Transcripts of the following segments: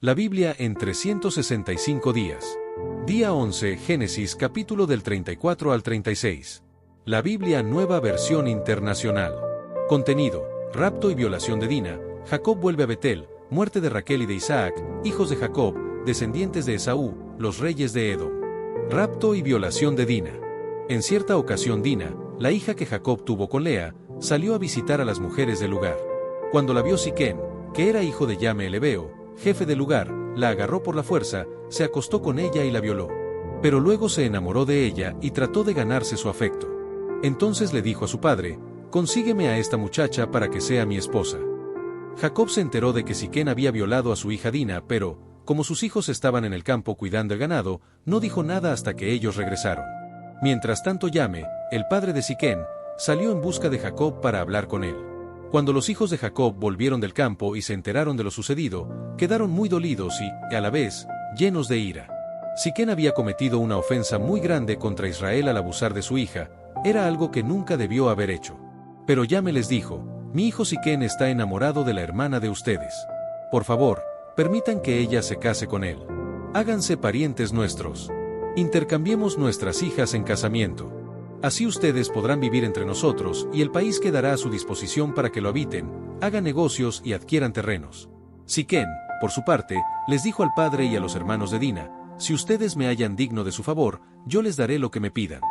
La Biblia en 365 días. Día 11, Génesis capítulo del 34 al 36. La Biblia Nueva Versión Internacional. Contenido: rapto y violación de Dina. Jacob vuelve a Betel, muerte de Raquel y de Isaac, hijos de Jacob, descendientes de Esaú, los reyes de Edom. Rapto y violación de Dina. En cierta ocasión Dina, la hija que Jacob tuvo con Lea, salió a visitar a las mujeres del lugar. Cuando la vio Siquén, que era hijo de Yame el Hebeo, jefe del lugar, la agarró por la fuerza, se acostó con ella y la violó. Pero luego se enamoró de ella y trató de ganarse su afecto. Entonces le dijo a su padre: «Consígueme a esta muchacha para que sea mi esposa». Jacob se enteró de que Siquén había violado a su hija Dina, pero, como sus hijos estaban en el campo cuidando el ganado, no dijo nada hasta que ellos regresaron. Mientras tanto Yame, el padre de Siquén, salió en busca de Jacob para hablar con él. Cuando los hijos de Jacob volvieron del campo y se enteraron de lo sucedido, quedaron muy dolidos y, a la vez, llenos de ira. Siquén había cometido una ofensa muy grande contra Israel al abusar de su hija, era algo que nunca debió haber hecho. Pero Yame les dijo: «Mi hijo Siquén está enamorado de la hermana de ustedes. Por favor, permitan que ella se case con él. Háganse parientes nuestros. Intercambiemos nuestras hijas en casamiento. Así ustedes podrán vivir entre nosotros y el país quedará a su disposición para que lo habiten, hagan negocios y adquieran terrenos». Siquén, por su parte, les dijo al padre y a los hermanos de Dina: «Si ustedes me hallan digno de su favor, yo les daré lo que me pidan.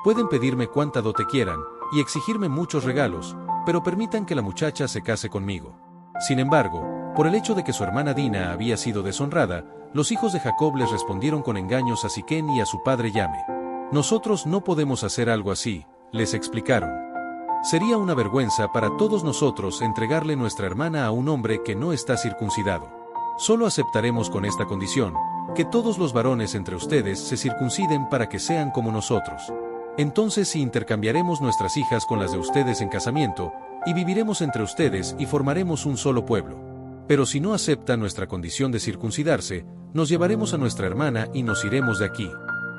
Pueden pedirme cuanta dote quieran y exigirme muchos regalos, pero permitan que la muchacha se case conmigo». Sin embargo, por el hecho de que su hermana Dina había sido deshonrada, los hijos de Jacob les respondieron con engaños a Siquén y a su padre Yame. «Nosotros no podemos hacer algo así», les explicaron. «Sería una vergüenza para todos nosotros entregarle nuestra hermana a un hombre que no está circuncidado. Solo aceptaremos con esta condición, que todos los varones entre ustedes se circunciden para que sean como nosotros. Entonces sí intercambiaremos nuestras hijas con las de ustedes en casamiento, y viviremos entre ustedes y formaremos un solo pueblo. Pero si no acepta nuestra condición de circuncidarse, nos llevaremos a nuestra hermana y nos iremos de aquí».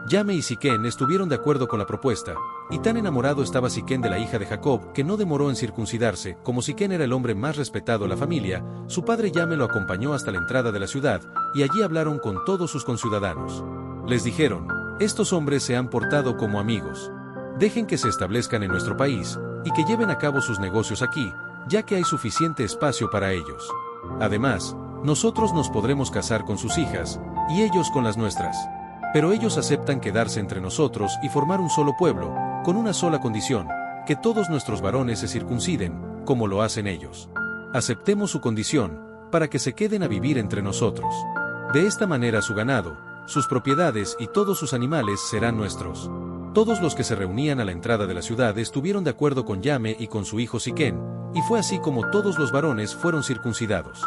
Yame y Siquén estuvieron de acuerdo con la propuesta, y tan enamorado estaba Siquén de la hija de Jacob que no demoró en circuncidarse. Como Siquén era el hombre más respetado de la familia, su padre Yame lo acompañó hasta la entrada de la ciudad, y allí hablaron con todos sus conciudadanos. Les dijeron: «Estos hombres se han portado como amigos. Dejen que se establezcan en nuestro país, y que lleven a cabo sus negocios aquí, ya que hay suficiente espacio para ellos. Además, nosotros nos podremos casar con sus hijas, y ellos con las nuestras. Pero ellos aceptan quedarse entre nosotros y formar un solo pueblo, con una sola condición: que todos nuestros varones se circunciden, como lo hacen ellos. Aceptemos su condición, para que se queden a vivir entre nosotros. De esta manera su ganado, sus propiedades y todos sus animales serán nuestros». Todos los que se reunían a la entrada de la ciudad estuvieron de acuerdo con Yame y con su hijo Siquén, y fue así como todos los varones fueron circuncidados.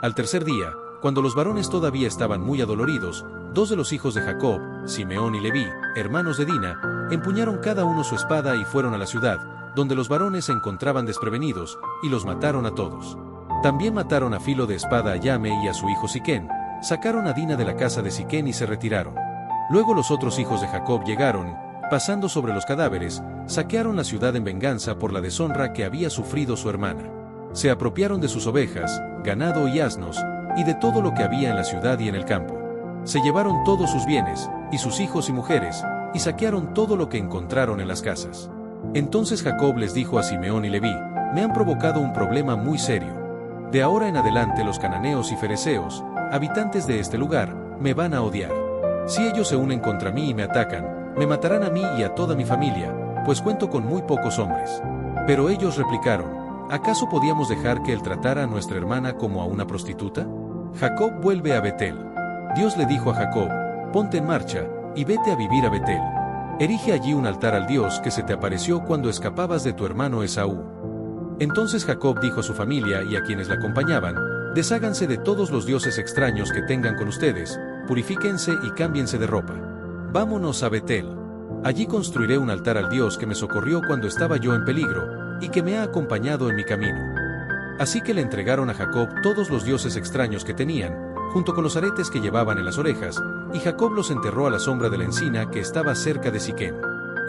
Al tercer día, cuando los varones todavía estaban muy adoloridos, dos de los hijos de Jacob, Simeón y Leví, hermanos de Dina, empuñaron cada uno su espada y fueron a la ciudad, donde los varones se encontraban desprevenidos, y los mataron a todos. También mataron a filo de espada a Yame y a su hijo Siquén, sacaron a Dina de la casa de Siquén y se retiraron. Luego los otros hijos de Jacob llegaron, pasando sobre los cadáveres, saquearon la ciudad en venganza por la deshonra que había sufrido su hermana. Se apropiaron de sus ovejas, ganado y asnos, y de todo lo que había en la ciudad y en el campo. Se llevaron todos sus bienes, y sus hijos y mujeres, y saquearon todo lo que encontraron en las casas. Entonces Jacob les dijo a Simeón y Leví: «Me han provocado un problema muy serio. De ahora en adelante los cananeos y fereceos, habitantes de este lugar, me van a odiar. Si ellos se unen contra mí y me atacan, me matarán a mí y a toda mi familia, pues cuento con muy pocos hombres». Pero ellos replicaron: «¿Acaso podíamos dejar que él tratara a nuestra hermana como a una prostituta?». Jacob vuelve a Betel. Dios le dijo a Jacob: «Ponte en marcha, y vete a vivir a Betel. Erige allí un altar al Dios que se te apareció cuando escapabas de tu hermano Esaú». Entonces Jacob dijo a su familia y a quienes la acompañaban: «Desháganse de todos los dioses extraños que tengan con ustedes, purifíquense y cámbiense de ropa. Vámonos a Betel. Allí construiré un altar al Dios que me socorrió cuando estaba yo en peligro, y que me ha acompañado en mi camino». Así que le entregaron a Jacob todos los dioses extraños que tenían, junto con los aretes que llevaban en las orejas, y Jacob los enterró a la sombra de la encina que estaba cerca de Siquén.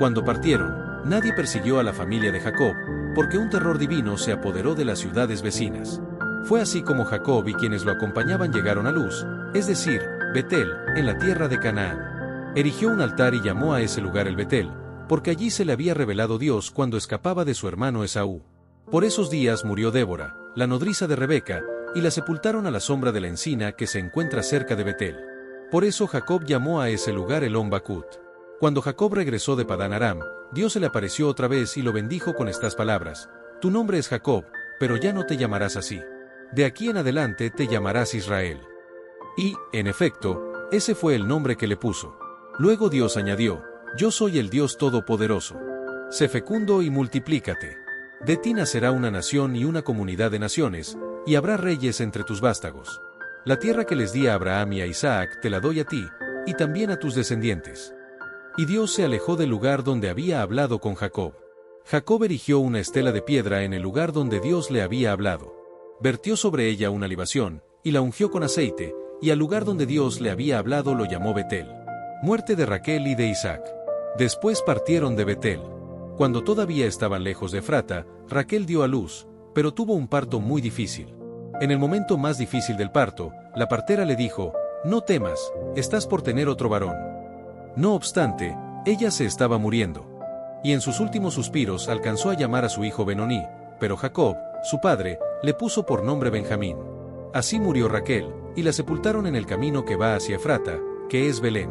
Cuando partieron, nadie persiguió a la familia de Jacob, porque un terror divino se apoderó de las ciudades vecinas. Fue así como Jacob y quienes lo acompañaban llegaron a Luz, es decir, Betel, en la tierra de Canaán. Erigió un altar y llamó a ese lugar el Betel, porque allí se le había revelado Dios cuando escapaba de su hermano Esaú. Por esos días murió Débora, la nodriza de Rebeca, y la sepultaron a la sombra de la encina que se encuentra cerca de Betel. Por eso Jacob llamó a ese lugar Elón Bacut. Cuando Jacob regresó de Padán Aram, Dios se le apareció otra vez y lo bendijo con estas palabras: Tu nombre es Jacob, pero ya no te llamarás así. De aquí en adelante te llamarás Israel. Y, en efecto, ese fue el nombre que le puso. Luego Dios añadió: Yo soy el Dios Todopoderoso. Sé fecundo y multiplícate. De ti nacerá una nación y una comunidad de naciones, y habrá reyes entre tus vástagos. La tierra que les di a Abraham y a Isaac te la doy a ti, y también a tus descendientes. Y Dios se alejó del lugar donde había hablado con Jacob. Jacob erigió una estela de piedra en el lugar donde Dios le había hablado. Vertió sobre ella una libación, y la ungió con aceite, y al lugar donde Dios le había hablado lo llamó Betel. Muerte de Raquel y de Isaac. Después partieron de Betel. Cuando todavía estaban lejos de Efrata, Raquel dio a luz, pero tuvo un parto muy difícil. En el momento más difícil del parto, la partera le dijo: No temas, estás por tener otro varón. No obstante, ella se estaba muriendo. Y en sus últimos suspiros alcanzó a llamar a su hijo Benoní, pero Jacob, su padre, le puso por nombre Benjamín. Así murió Raquel, y la sepultaron en el camino que va hacia Efrata, que es Belén.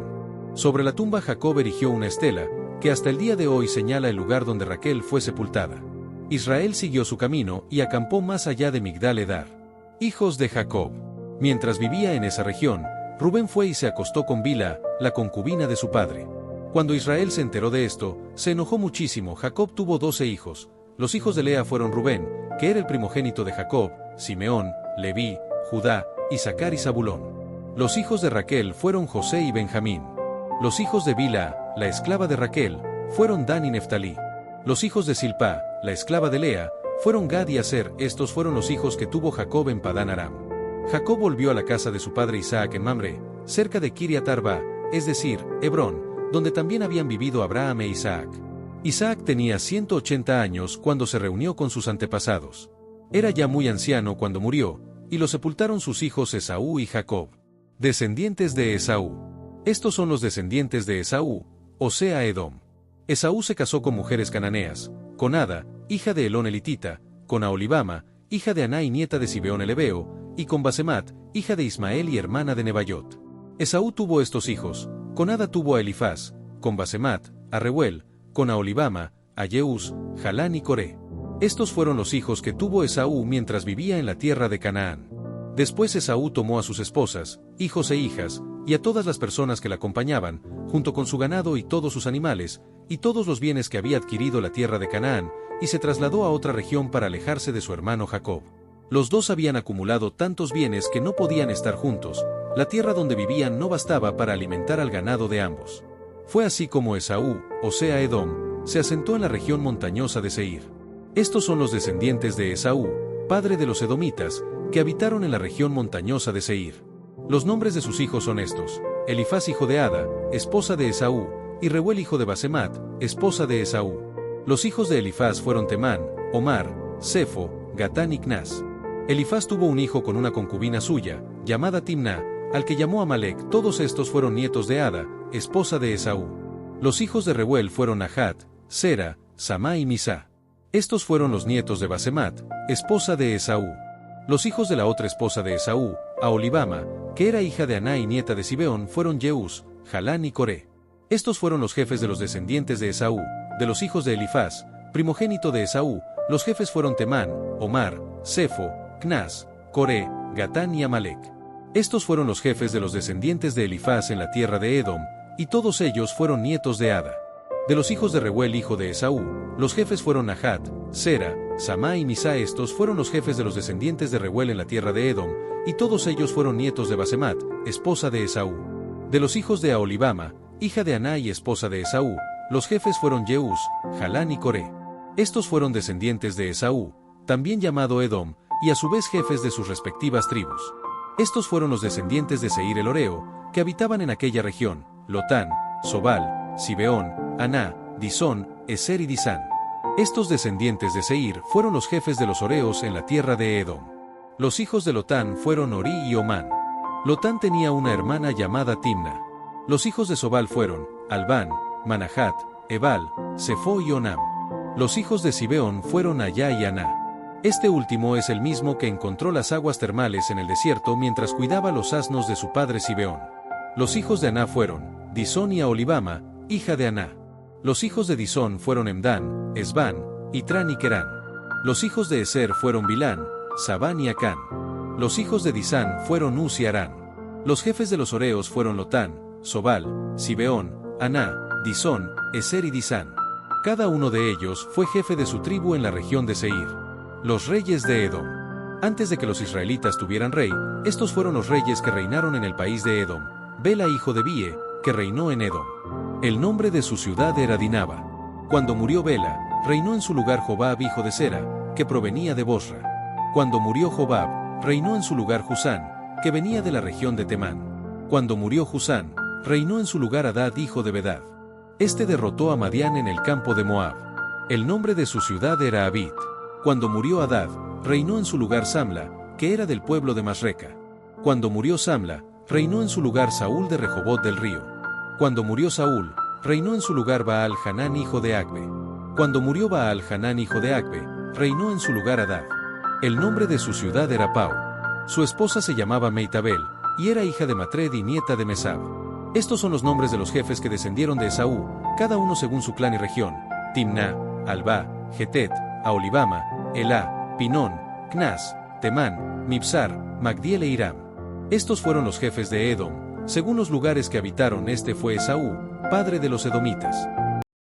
Sobre la tumba Jacob erigió una estela, que hasta el día de hoy señala el lugar donde Raquel fue sepultada. Israel siguió su camino y acampó más allá de Migdal-Edar. Hijos de Jacob. Mientras vivía en esa región, Rubén fue y se acostó con Bilha, la concubina de su padre. Cuando Israel se enteró de esto, se enojó muchísimo. Jacob tuvo 12 hijos. Los hijos de Lea fueron Rubén, que era el primogénito de Jacob, Simeón, Leví, Judá, Isaacar y Zabulón. Los hijos de Raquel fueron José y Benjamín. Los hijos de Bilha, la esclava de Raquel, fueron Dan y Neftalí. Los hijos de Silpá, la esclava de Lea, fueron Gad y Aser. Estos fueron los hijos que tuvo Jacob en Padán Aram. Jacob volvió a la casa de su padre Isaac en Mamre, cerca de Kiriat Arba, es decir, Hebrón, donde también habían vivido Abraham e Isaac. Isaac tenía 180 años cuando se reunió con sus antepasados. Era ya muy anciano cuando murió, y lo sepultaron sus hijos Esaú y Jacob. Descendientes de Esaú. Estos son los descendientes de Esaú, o sea Edom. Esaú se casó con mujeres cananeas, con Ada, hija de Elón elitita, con Aholibama, hija de Aná y nieta de Sibeón el Ebeo, y con Basemat, hija de Ismael y hermana de Nebaiot. Esaú tuvo estos hijos: con Ada tuvo a Elifaz, con Basemat, a Reuel, con Aholibama, a Jeús, Jalán y Coré. Estos fueron los hijos que tuvo Esaú mientras vivía en la tierra de Canaán. Después Esaú tomó a sus esposas, hijos e hijas, y a todas las personas que la acompañaban, junto con su ganado y todos sus animales, y todos los bienes que había adquirido la tierra de Canaán, y se trasladó a otra región para alejarse de su hermano Jacob. Los dos habían acumulado tantos bienes que no podían estar juntos. La tierra donde vivían no bastaba para alimentar al ganado de ambos. Fue así como Esaú, o sea Edom, se asentó en la región montañosa de Seir. Estos son los descendientes de Esaú, padre de los edomitas, que habitaron en la región montañosa de Seir. Los nombres de sus hijos son estos: Elifaz hijo de Ada, esposa de Esaú, y Reuel hijo de Basemat, esposa de Esaú. Los hijos de Elifaz fueron Temán, Omar, Sefo, Gatán y Cnaz. Elifaz tuvo un hijo con una concubina suya, llamada Timná, al que llamó Amalek. Todos estos fueron nietos de Ada, esposa de Esaú. Los hijos de Reuel fueron Nahat, Sera, Samá y Misá. Estos fueron los nietos de Basemat, esposa de Esaú. Los hijos de la otra esposa de Esaú, Aholibama, que era hija de Aná y nieta de Sibeón, fueron Jeús, Jalán y Coré. Estos fueron los jefes de los descendientes de Esaú. De los hijos de Elifaz, primogénito de Esaú, los jefes fueron Temán, Omar, Sefo, Cnaz, Coré, Gatán y Amalek. Estos fueron los jefes de los descendientes de Elifaz en la tierra de Edom, y todos ellos fueron nietos de Ada. De los hijos de Reuel hijo de Esaú, los jefes fueron Nahat, Sera, Samá y Misá. Estos fueron los jefes de los descendientes de Reuel en la tierra de Edom, y todos ellos fueron nietos de Basemat, esposa de Esaú. De los hijos de Aholibama, hija de Aná y esposa de Esaú, los jefes fueron Jeús, Jalán y Coré. Estos fueron descendientes de Esaú, también llamado Edom, y a su vez jefes de sus respectivas tribus. Estos fueron los descendientes de Seir el Horeo, que habitaban en aquella región: Lotán, Sobal, Sibeón, Aná, Disón, Eser y Disán. Estos descendientes de Seir fueron los jefes de los Horeos en la tierra de Edom. Los hijos de Lotán fueron Orí y Omán. Lotán tenía una hermana llamada Timna. Los hijos de Sobal fueron Albán, Manahat, Ebal, Sefo y Onam. Los hijos de Zibeón fueron Ayá y Aná. Este último es el mismo que encontró las aguas termales en el desierto mientras cuidaba los asnos de su padre Zibeón. Los hijos de Aná fueron Disón y Aholibama, hija de Aná. Los hijos de Disón fueron Emdán, Esbán, Itrán y Querán. Los hijos de Eser fueron Bilán, Sabán y Acán. Los hijos de Disán fueron Uz y Arán. Los jefes de los horeos fueron Lotán, Sobal, Zibeón, Aná, Disón, Eser y Disán. Cada uno de ellos fue jefe de su tribu en la región de Seir. Los reyes de Edom. Antes de que los israelitas tuvieran rey, estos fueron los reyes que reinaron en el país de Edom. Bela hijo de Bie, que reinó en Edom. El nombre de su ciudad era Dinaba. Cuando murió Bela, reinó en su lugar Jobab hijo de Sera, que provenía de Bosra. Cuando murió Jobab, reinó en su lugar Husán, que venía de la región de Temán. Cuando murió Husán, reinó en su lugar Hadad hijo de Bedad. Este derrotó a Madián en el campo de Moab. El nombre de su ciudad era Abit. Cuando murió Hadad, reinó en su lugar Samla, que era del pueblo de Masreca. Cuando murió Samla, reinó en su lugar Saúl de Rehobot del río. Cuando murió Saúl, reinó en su lugar Baal Hanán hijo de Agbe. Cuando murió Baal Hanán hijo de Agbe, reinó en su lugar Hadad. El nombre de su ciudad era Pau. Su esposa se llamaba Meitabel, y era hija de Matred y nieta de Mesab. Estos son los nombres de los jefes que descendieron de Esaú, cada uno según su clan y región: Timná, Alba, Getet, Aholibama, Elá, Pinón, Cnas, Temán, Mibsar, Magdiel e Iram. Estos fueron los jefes de Edom, según los lugares que habitaron. Este fue Esaú, padre de los edomitas.